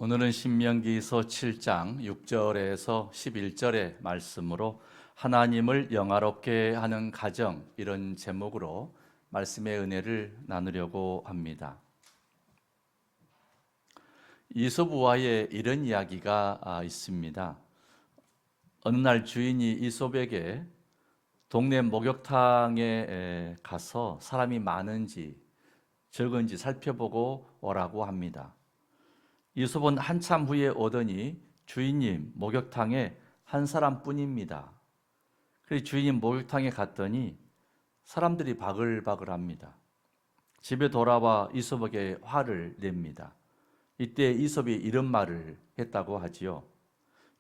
오늘은 신명기서 7장 6절에서 11절의 말씀으로 하나님을 영화롭게 하는 가정, 이런 제목으로 말씀의 은혜를 나누려고 합니다. 이솝우화에 이런 이야기가 있습니다. 어느 날 주인이 이솝에게 동네 목욕탕에 가서 사람이 많은지 적은지 살펴보고 오라고 합니다. 이솝은 한참 후에 오더니 주인님, 목욕탕에 한 사람뿐입니다. 그래서 주인이 목욕탕에 갔더니 사람들이 바글바글합니다. 집에 돌아와 이솝에게 화를 냅니다. 이때 이솝이 이런 말을 했다고 하지요.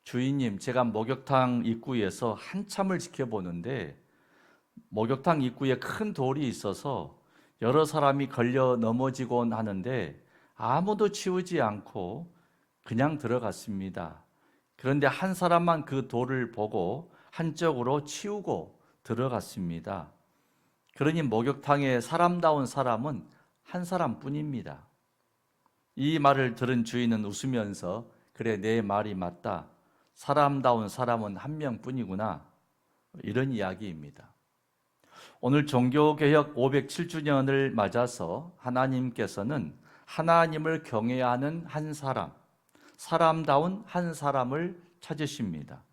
주인님, 제가 목욕탕 입구에서 한참을 지켜보는데 목욕탕 입구에 큰 돌이 있어서 여러 사람이 걸려 넘어지곤 하는데 아무도 치우지 않고 그냥 들어갔습니다. 그런데 한 사람만 그 돌을 보고 한쪽으로 치우고 들어갔습니다. 그러니 목욕탕에 사람다운 사람은 한 사람뿐입니다. 이 말을 들은 주인은 웃으면서 그래, 내 말이 맞다. 사람다운 사람은 한 명뿐이구나. 이런 이야기입니다. 오늘 종교개혁 507주년을 맞아서 하나님께서는 하나님을 경외하는 한 사람, 사람다운 한 사람을 찾으십니다.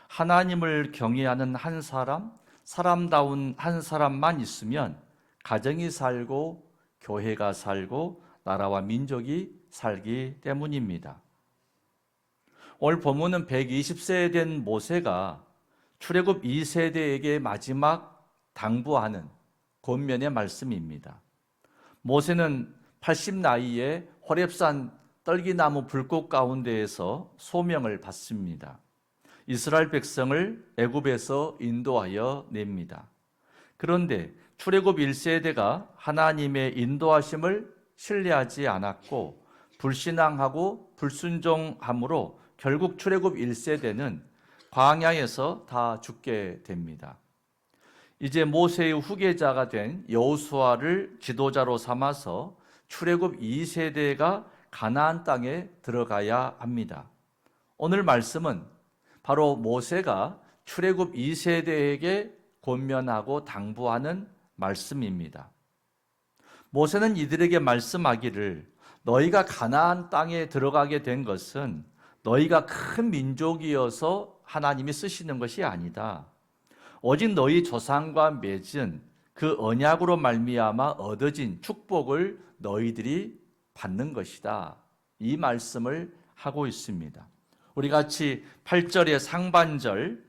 하나님을 경외하는 한 사람, 사람다운 한 사람만 있으면 가정이 살고 교회가 살고 나라와 민족이 살기 때문입니다. 오늘 본문은 120세 된 모세가 출애굽 2세대에게 마지막 당부하는 권면의 말씀입니다. 모세는 80 나이에 호렙산 떨기나무 불꽃 가운데에서 소명을 받습니다. 이스라엘 백성을 애굽에서 인도하여 냅니다. 그런데 출애굽 1세대가 하나님의 인도하심을 신뢰하지 않았고 불신앙하고 불순종함으로 결국 출애굽 1세대는 광야에서 다 죽게 됩니다. 이제 모세의 후계자가 된 여호수아를 지도자로 삼아서 출애굽 2세대가 가나안 땅에 들어가야 합니다. 오늘 말씀은 바로 모세가 출애굽 2세대에게 권면하고 당부하는 말씀입니다. 모세는 이들에게 말씀하기를 너희가 가나안 땅에 들어가게 된 것은 너희가 큰 민족이어서 하나님이 쓰시는 것이 아니다. 오직 너희 조상과 맺은 그 언약으로 말미암아 얻어진 축복을 너희들이 받는 것이다. 이 말씀을 하고 있습니다. 우리 같이 8절의 상반절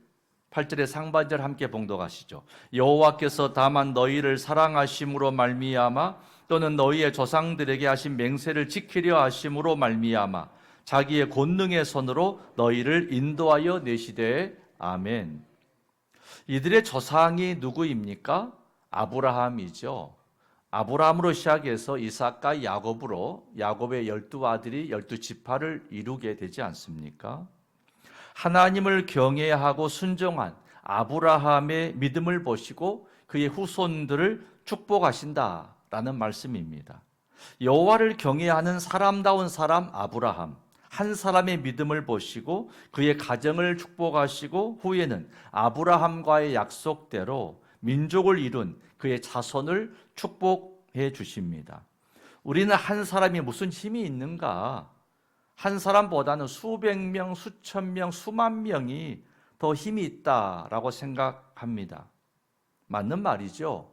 함께 봉독하시죠. 여호와께서 다만 너희를 사랑하심으로 말미암아 또는 너희의 조상들에게 하신 맹세를 지키려 하심으로 말미암아 자기의 권능의 손으로 너희를 인도하여 내시되 아멘. 이들의 조상이 누구입니까? 아브라함이죠. 아브라함으로 시작해서 이삭과 야곱으로 야곱의 12아들이 12지파를 이루게 되지 않습니까? 하나님을 경외하고 순종한 아브라함의 믿음을 보시고 그의 후손들을 축복하신다라는 말씀입니다. 여호와를 경외하는 사람다운 사람 아브라함, 한 사람의 믿음을 보시고 그의 가정을 축복하시고 후에는 아브라함과의 약속대로 민족을 이룬 그의 자손을 축복해 주십니다. 우리는 한 사람이 무슨 힘이 있는가? 한 사람보다는 수백 명, 수천 명, 수만 명이 더 힘이 있다라고 생각합니다. 맞는 말이죠.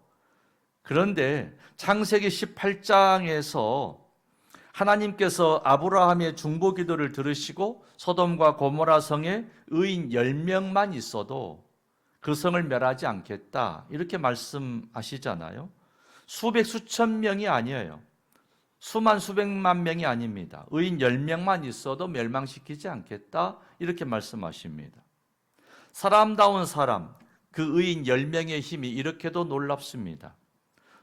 그런데 창세기 18장에서 하나님께서 아브라함의 중보 기도를 들으시고 소돔과 고모라 성에 의인 10명만 있어도 그 성을 멸하지 않겠다 이렇게 말씀하시잖아요. 수백 수천 명이 아니에요. 수만 수백만 명이 아닙니다. 의인 10명만 있어도 멸망시키지 않겠다 이렇게 말씀하십니다. 사람다운 사람, 그 의인 10명의 힘이 이렇게도 놀랍습니다.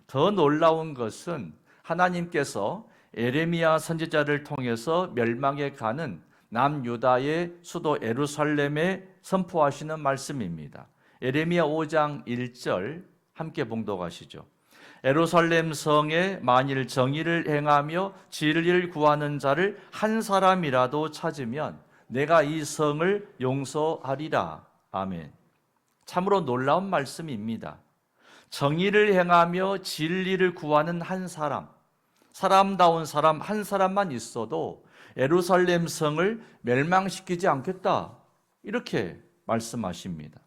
더 놀라운 것은 하나님께서 에레미야 선지자를 통해서 멸망에 가는 남유다의 수도 예루살렘에 선포하시는 말씀입니다. 에레미야 5장 1절 함께 봉독하시죠. 예루살렘 성에 만일 정의를 행하며 진리를 구하는 자를 한 사람이라도 찾으면 내가 이 성을 용서하리라. 아멘. 참으로 놀라운 말씀입니다. 정의를 행하며 진리를 구하는 한 사람, 사람다운 사람 한 사람만 있어도 예루살렘 성을 멸망시키지 않겠다. 이렇게 말씀하십니다.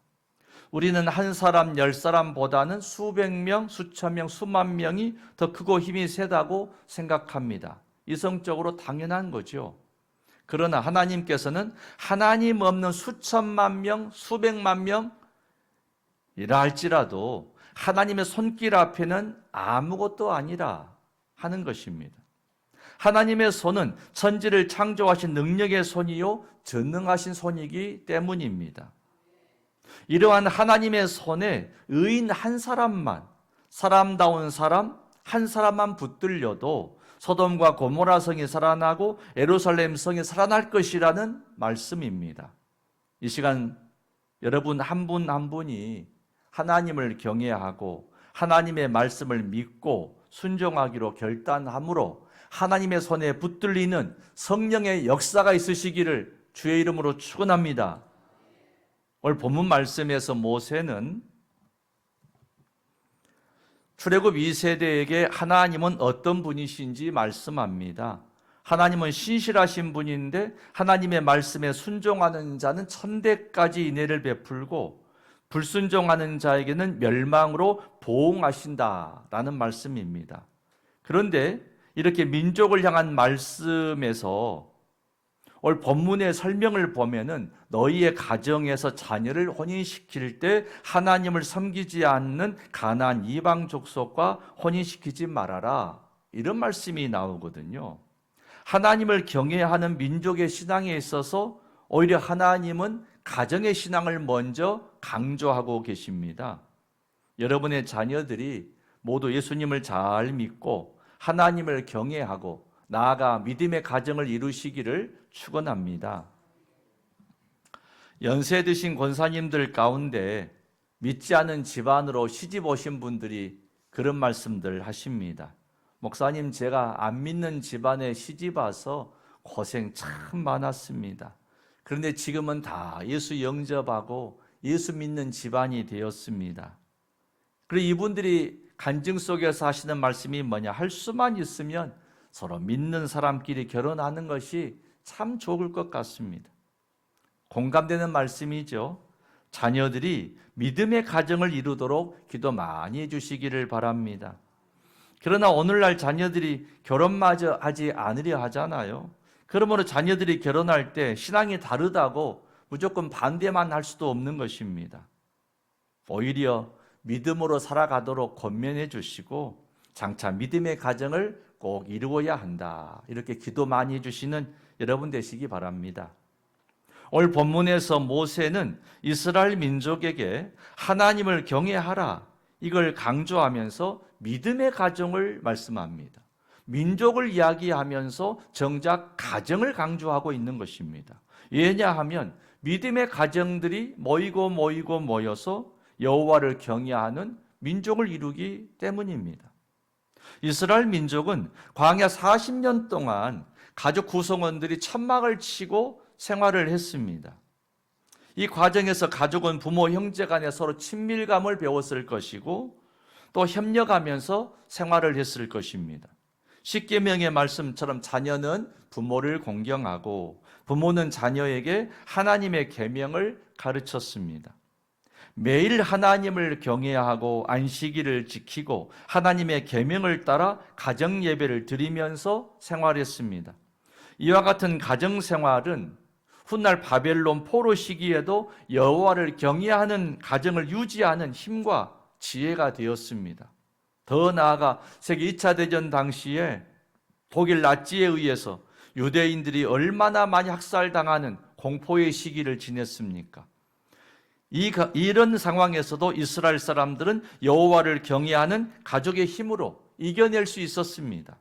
우리는 한 사람, 10사람보다는 수백 명, 수천 명, 수만 명이 더 크고 힘이 세다고 생각합니다. 이성적으로 당연한 거죠. 그러나 하나님께서는 하나님 없는 수천만 명, 수백만 명이라 할지라도 하나님의 손길 앞에는 아무것도 아니라 하는 것입니다. 하나님의 손은 천지를 창조하신 능력의 손이요 전능하신 손이기 때문입니다. 이러한 하나님의 손에 의인 한 사람만, 사람다운 사람 한 사람만 붙들려도 소돔과 고모라 성이 살아나고 예루살렘 성이 살아날 것이라는 말씀입니다. 이 시간 여러분 한 분 한 분이 하나님을 경외하고 하나님의 말씀을 믿고 순종하기로 결단함으로 하나님의 손에 붙들리는 성령의 역사가 있으시기를 주의 이름으로 축원합니다. 오늘 본문 말씀에서 모세는 출애굽 2세대에게 하나님은 어떤 분이신지 말씀합니다. 하나님은 신실하신 분인데 하나님의 말씀에 순종하는 자는 천대까지 인애를 베풀고 불순종하는 자에게는 멸망으로 보응하신다라는 말씀입니다. 그런데 이렇게 민족을 향한 말씀에서 오늘 본문의 설명을 보면은 너희의 가정에서 자녀를 혼인시킬 때 하나님을 섬기지 않는 가나안 이방 족속과 혼인시키지 말아라. 이런 말씀이 나오거든요. 하나님을 경외하는 민족의 신앙에 있어서 오히려 하나님은 가정의 신앙을 먼저 강조하고 계십니다. 여러분의 자녀들이 모두 예수님을 잘 믿고 하나님을 경외하고 나아가 믿음의 가정을 이루시기를 축원합니다. 연세 드신 권사님들 가운데 믿지 않은 집안으로 시집 오신 분들이 그런 말씀들 하십니다. 목사님, 제가 안 믿는 집안에 시집 와서 고생 참 많았습니다. 그런데 지금은 다 예수 영접하고 예수 믿는 집안이 되었습니다. 그리고 이분들이 간증 속에서 하시는 말씀이 뭐냐? 할 수만 있으면 서로 믿는 사람끼리 결혼하는 것이 참 좋을 것 같습니다. 공감되는 말씀이죠. 자녀들이 믿음의 가정을 이루도록 기도 많이 해주시기를 바랍니다. 그러나 오늘날 자녀들이 결혼마저 하지 않으려 하잖아요. 그러므로 자녀들이 결혼할 때 신앙이 다르다고 무조건 반대만 할 수도 없는 것입니다. 오히려 믿음으로 살아가도록 권면해 주시고 장차 믿음의 가정을 꼭 이루어야 한다. 이렇게 기도 많이 해주시는 여러분 되시기 바랍니다. 오늘 본문에서 모세는 이스라엘 민족에게 하나님을 경외하라 이걸 강조하면서 믿음의 가정을 말씀합니다. 민족을 이야기하면서 정작 가정을 강조하고 있는 것입니다. 왜냐하면 믿음의 가정들이 모여서 여호와를 경외하는 민족을 이루기 때문입니다. 이스라엘 민족은 광야 40년 동안 가족 구성원들이 천막을 치고 생활을 했습니다. 이 과정에서 가족은 부모 형제 간에 서로 친밀감을 배웠을 것이고 또 협력하면서 생활을 했을 것입니다. 십계명의 말씀처럼 자녀는 부모를 공경하고 부모는 자녀에게 하나님의 계명을 가르쳤습니다. 매일 하나님을 경외하고 안식일을 지키고 하나님의 계명을 따라 가정 예배를 드리면서 생활했습니다. 이와 같은 가정 생활은 훗날 바벨론 포로 시기에도 여호와를 경외하는 가정을 유지하는 힘과 지혜가 되었습니다. 더 나아가 세계 2차 대전 당시에 독일 나치에 의해서 유대인들이 얼마나 많이 학살당하는 공포의 시기를 지냈습니까? 이런 상황에서도 이스라엘 사람들은 여호와를 경외하는 가족의 힘으로 이겨낼 수 있었습니다.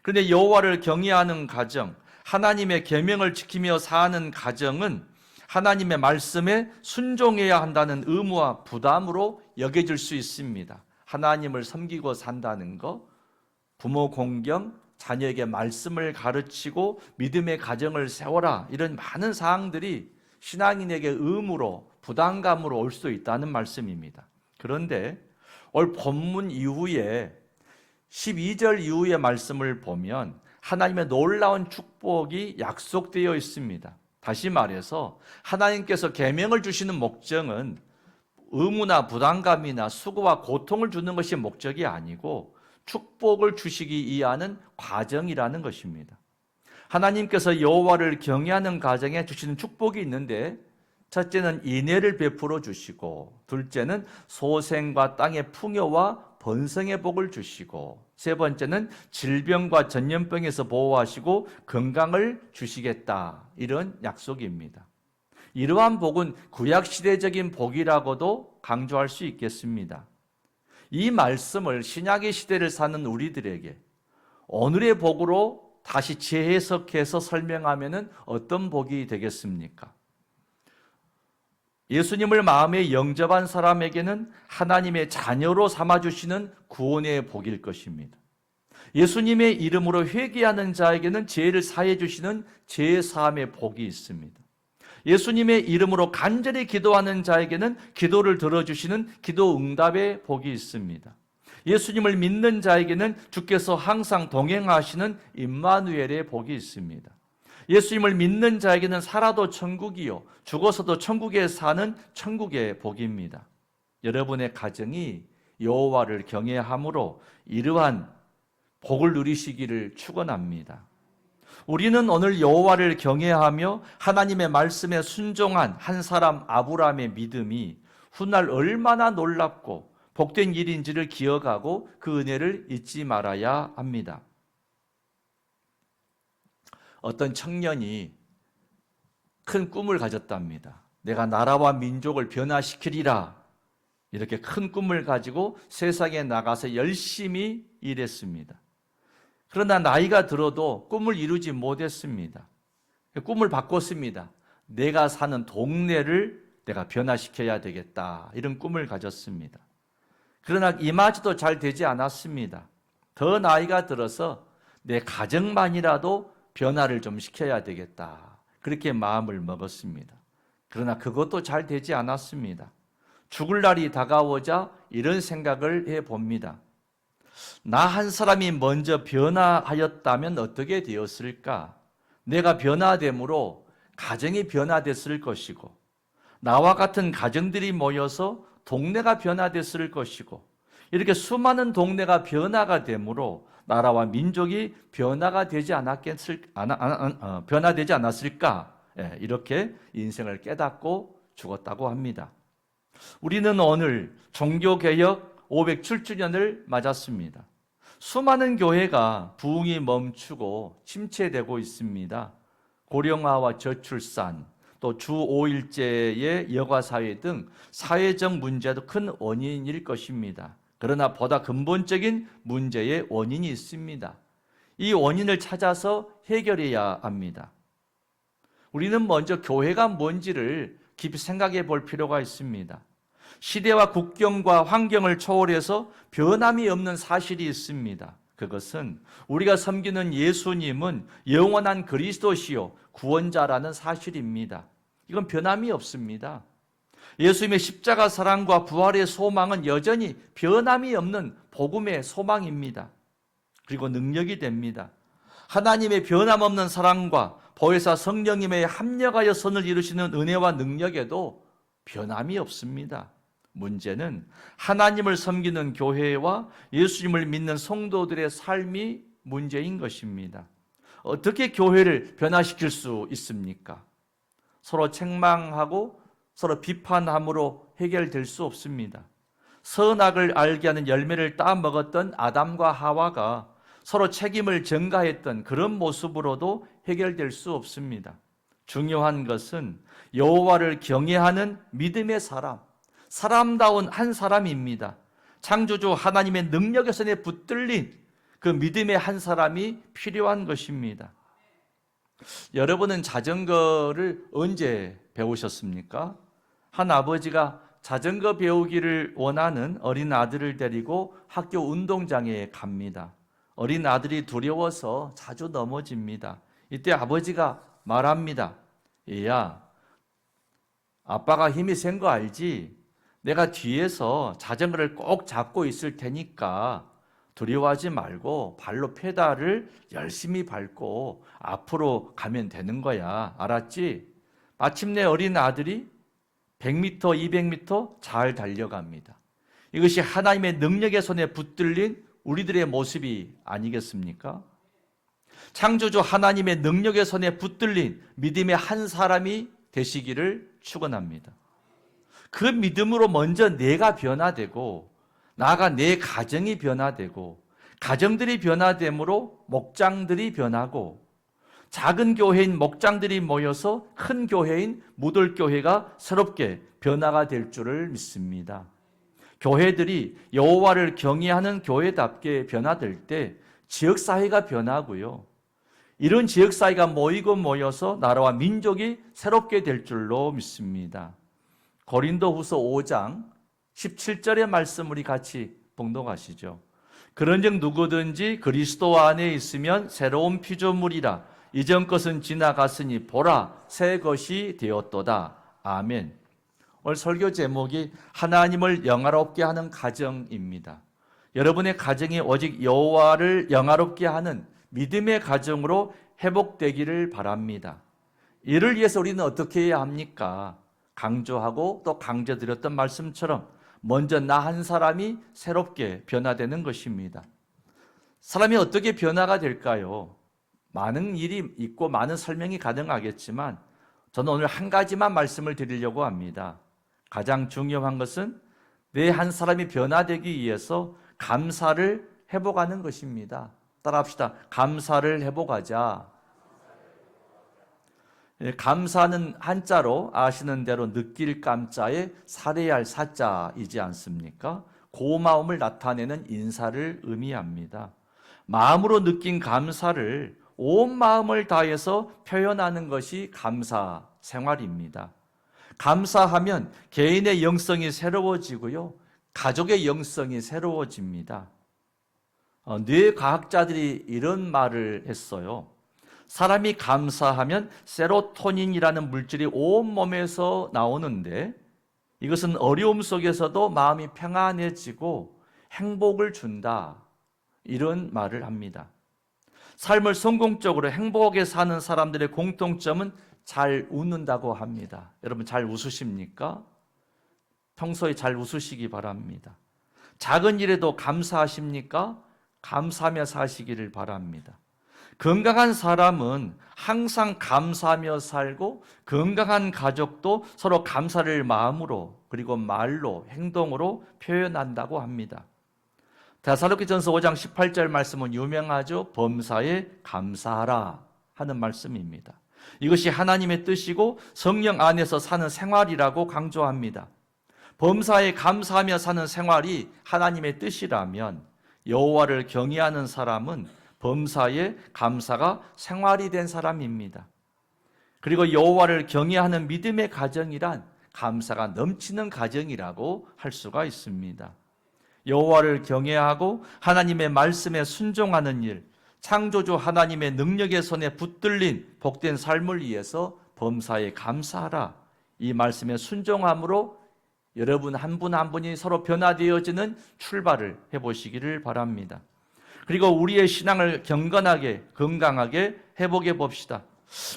그런데 여호와를 경외하는 가정, 하나님의 계명을 지키며 사는 가정은 하나님의 말씀에 순종해야 한다는 의무와 부담으로 여겨질 수 있습니다. 하나님을 섬기고 산다는 것, 부모 공경, 자녀에게 말씀을 가르치고 믿음의 가정을 세워라, 이런 많은 사항들이 신앙인에게 의무로, 부담감으로 올 수 있다는 말씀입니다. 그런데 오늘 본문 이후에 12절 이후의 말씀을 보면 하나님의 놀라운 축복이 약속되어 있습니다. 다시 말해서 하나님께서 계명을 주시는 목적은 의무나 부담감이나 수고와 고통을 주는 것이 목적이 아니고 축복을 주시기 위한 과정이라는 것입니다. 하나님께서 여호와를 경외하는 가정에 주시는 축복이 있는데, 첫째는 인애를 베풀어 주시고, 둘째는 소생과 땅의 풍요와 번성의 복을 주시고, 세 번째는 질병과 전염병에서 보호하시고 건강을 주시겠다, 이런 약속입니다. 이러한 복은 구약시대적인 복이라고도 강조할 수 있겠습니다. 이 말씀을 신약의 시대를 사는 우리들에게 오늘의 복으로 다시 재해석해서 설명하면 어떤 복이 되겠습니까? 예수님을 마음에 영접한 사람에게는 하나님의 자녀로 삼아주시는 구원의 복일 것입니다. 예수님의 이름으로 회개하는 자에게는 죄를 사해 주시는 죄 사함의 복이 있습니다. 예수님의 이름으로 간절히 기도하는 자에게는 기도를 들어주시는 기도 응답의 복이 있습니다. 예수님을 믿는 자에게는 주께서 항상 동행하시는 임마누엘의 복이 있습니다. 예수님을 믿는 자에게는 살아도 천국이요 죽어서도 천국에 사는 천국의 복입니다. 여러분의 가정이 여호와를 경외함으로 이러한 복을 누리시기를 축원합니다. 우리는 오늘 여호와를 경외하며 하나님의 말씀에 순종한 한 사람 아브라함의 믿음이 훗날 얼마나 놀랍고 복된 일인지를 기억하고 그 은혜를 잊지 말아야 합니다. 어떤 청년이 큰 꿈을 가졌답니다. 내가 나라와 민족을 변화시키리라, 이렇게 큰 꿈을 가지고 세상에 나가서 열심히 일했습니다. 그러나 나이가 들어도 꿈을 이루지 못했습니다. 꿈을 바꿨습니다. 내가 사는 동네를 내가 변화시켜야 되겠다, 이런 꿈을 가졌습니다. 그러나 이마저도 잘 되지 않았습니다. 더 나이가 들어서 내 가정만이라도 변화를 좀 시켜야 되겠다, 그렇게 마음을 먹었습니다. 그러나 그것도 잘 되지 않았습니다. 죽을 날이 다가오자 이런 생각을 해봅니다. 나 한 사람이 먼저 변화하였다면 어떻게 되었을까? 내가 변화됨으로 가정이 변화됐을 것이고, 나와 같은 가정들이 모여서 동네가 변화됐을 것이고, 이렇게 수많은 동네가 변화가 되므로 나라와 민족이 변화가 되지 변화되지 않았을까? 이렇게 인생을 깨닫고 죽었다고 합니다. 우리는 오늘 종교개혁 507주년을 맞았습니다. 수많은 교회가 부흥이 멈추고 침체되고 있습니다. 고령화와 저출산, 또 주 5일제의 여가사회 등 사회적 문제도 큰 원인일 것입니다. 그러나 보다 근본적인 문제의 원인이 있습니다. 이 원인을 찾아서 해결해야 합니다. 우리는 먼저 교회가 뭔지를 깊이 생각해 볼 필요가 있습니다. 시대와 국경과 환경을 초월해서 변함이 없는 사실이 있습니다. 그것은 우리가 섬기는 예수님은 영원한 그리스도시요 구원자라는 사실입니다. 이건 변함이 없습니다. 예수님의 십자가 사랑과 부활의 소망은 여전히 변함이 없는 복음의 소망입니다. 그리고 능력이 됩니다. 하나님의 변함없는 사랑과 보혜사 성령님의 합력하여 선을 이루시는 은혜와 능력에도 변함이 없습니다. 문제는 하나님을 섬기는 교회와 예수님을 믿는 성도들의 삶이 문제인 것입니다. 어떻게 교회를 변화시킬 수 있습니까? 서로 책망하고 서로 비판함으로 해결될 수 없습니다. 선악을 알게 하는 열매를 따먹었던 아담과 하와가 서로 책임을 전가했던 그런 모습으로도 해결될 수 없습니다. 중요한 것은 여호와를 경외하는 믿음의 사람, 사람다운 한 사람입니다. 창조주 하나님의 능력의 손에 붙들린 그 믿음의 한 사람이 필요한 것입니다. 여러분은 자전거를 언제 배우셨습니까? 한 아버지가 자전거 배우기를 원하는 어린 아들을 데리고 학교 운동장에 갑니다. 어린 아들이 두려워서 자주 넘어집니다. 이때 아버지가 말합니다. 얘야, 아빠가 힘이 센 거 알지? 내가 뒤에서 자전거를 꼭 잡고 있을 테니까 두려워하지 말고 발로 페달을 열심히 밟고 앞으로 가면 되는 거야. 알았지? 마침내 어린 아들이 100m, 200m 잘 달려갑니다. 이것이 하나님의 능력의 손에 붙들린 우리들의 모습이 아니겠습니까? 창조주 하나님의 능력의 손에 붙들린 믿음의 한 사람이 되시기를 축원합니다. 그 믿음으로 먼저 내가 변화되고 나아가 내 가정이 변화되고 가정들이 변화됨으로 목장들이 변하고 작은 교회인 목장들이 모여서 큰 교회인 무돌교회가 새롭게 변화가 될 줄을 믿습니다. 교회들이 여호와를 경외하는 교회답게 변화될 때 지역사회가 변하고요. 이런 지역사회가 모이고 모여서 나라와 민족이 새롭게 될 줄로 믿습니다. 고린도후서 5장 17절의 말씀 우리 같이 봉독하시죠. 그런즉 누구든지 그리스도 안에 있으면 새로운 피조물이라 이전 것은 지나갔으니 보라 새 것이 되었도다. 아멘. 오늘 설교 제목이 하나님을 영화롭게 하는 가정입니다. 여러분의 가정이 오직 여호와를 영화롭게 하는 믿음의 가정으로 회복되기를 바랍니다. 이를 위해서 우리는 어떻게 해야 합니까? 강조하고 또 강조드렸던 말씀처럼 먼저 나 한 사람이 새롭게 변화되는 것입니다. 사람이 어떻게 변화가 될까요? 많은 일이 있고 많은 설명이 가능하겠지만 저는 오늘 한 가지만 말씀을 드리려고 합니다. 가장 중요한 것은 내 한 사람이 변화되기 위해서 감사를 회복하는 것입니다. 따라합시다. 감사를 회복하자. 감사는 한자로 아시는 대로 느낄 감자에 살해할 사자이지 않습니까? 고마움을 나타내는 인사를 의미합니다. 마음으로 느낀 감사를 온 마음을 다해서 표현하는 것이 감사 생활입니다. 감사하면 개인의 영성이 새로워지고요. 가족의 영성이 새로워집니다. 뇌과학자들이 이런 말을 했어요. 사람이 감사하면 세로토닌이라는 물질이 온몸에서 나오는데 이것은 어려움 속에서도 마음이 평안해지고 행복을 준다. 이런 말을 합니다. 삶을 성공적으로 행복하게 사는 사람들의 공통점은 잘 웃는다고 합니다. 여러분 잘 웃으십니까? 평소에 잘 웃으시기 바랍니다. 작은 일에도 감사하십니까? 감사하며 사시기를 바랍니다. 건강한 사람은 항상 감사하며 살고 건강한 가족도 서로 감사를 마음으로 그리고 말로 행동으로 표현한다고 합니다. 데살로니가전서 5장 18절 말씀은 유명하죠. 범사에 감사하라 하는 말씀입니다. 이것이 하나님의 뜻이고 성령 안에서 사는 생활이라고 강조합니다. 범사에 감사하며 사는 생활이 하나님의 뜻이라면 여호와를 경외하는 사람은 범사에 감사가 생활이 된 사람입니다. 그리고 여호와를 경외하는 믿음의 가정이란 감사가 넘치는 가정이라고 할 수가 있습니다. 여호와를 경외하고 하나님의 말씀에 순종하는 일, 창조주 하나님의 능력의 손에 붙들린 복된 삶을 위해서 범사에 감사하라. 이 말씀에 순종함으로 여러분 한 분 한 분이 서로 변화되어지는 출발을 해보시기를 바랍니다. 그리고 우리의 신앙을 경건하게 건강하게 회복해 봅시다.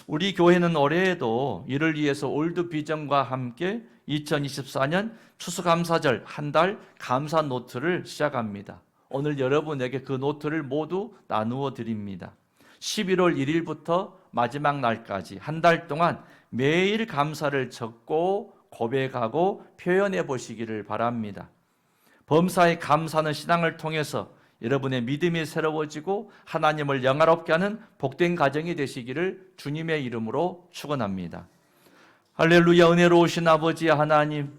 우리 교회는 올해에도 이를 위해서 올드 비전과 함께 2024년 추수감사절 한 달 감사 노트를 시작합니다. 오늘 여러분에게 그 노트를 모두 나누어 드립니다. 11월 1일부터 마지막 날까지 한 달 동안 매일 감사를 적고 고백하고 표현해 보시기를 바랍니다. 범사에 감사하는 신앙을 통해서 여러분의 믿음이 새로워지고 하나님을 영화롭게 하는 복된 가정이 되시기를 주님의 이름으로 축원합니다. 할렐루야. 은혜로우신 아버지 하나님,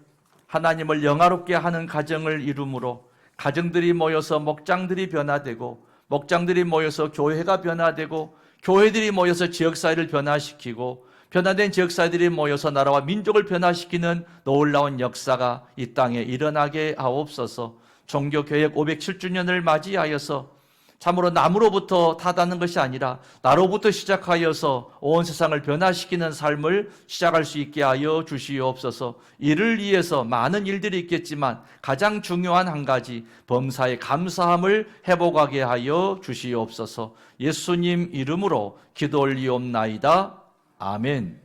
하나님을 영화롭게 하는 가정을 이루므로 가정들이 모여서 목장들이 변화되고 목장들이 모여서 교회가 변화되고 교회들이 모여서 지역사회를 변화시키고 변화된 지역사회들이 모여서 나라와 민족을 변화시키는 놀라운 역사가 이 땅에 일어나게 하옵소서. 종교개혁 507주년을 맞이하여서 참으로 남으로부터 타다는 것이 아니라 나로부터 시작하여서 온 세상을 변화시키는 삶을 시작할 수 있게 하여 주시옵소서. 이를 위해서 많은 일들이 있겠지만 가장 중요한 한 가지, 범사에 감사함을 회복하게 하여 주시옵소서. 예수님 이름으로 기도 올리옵나이다. 아멘.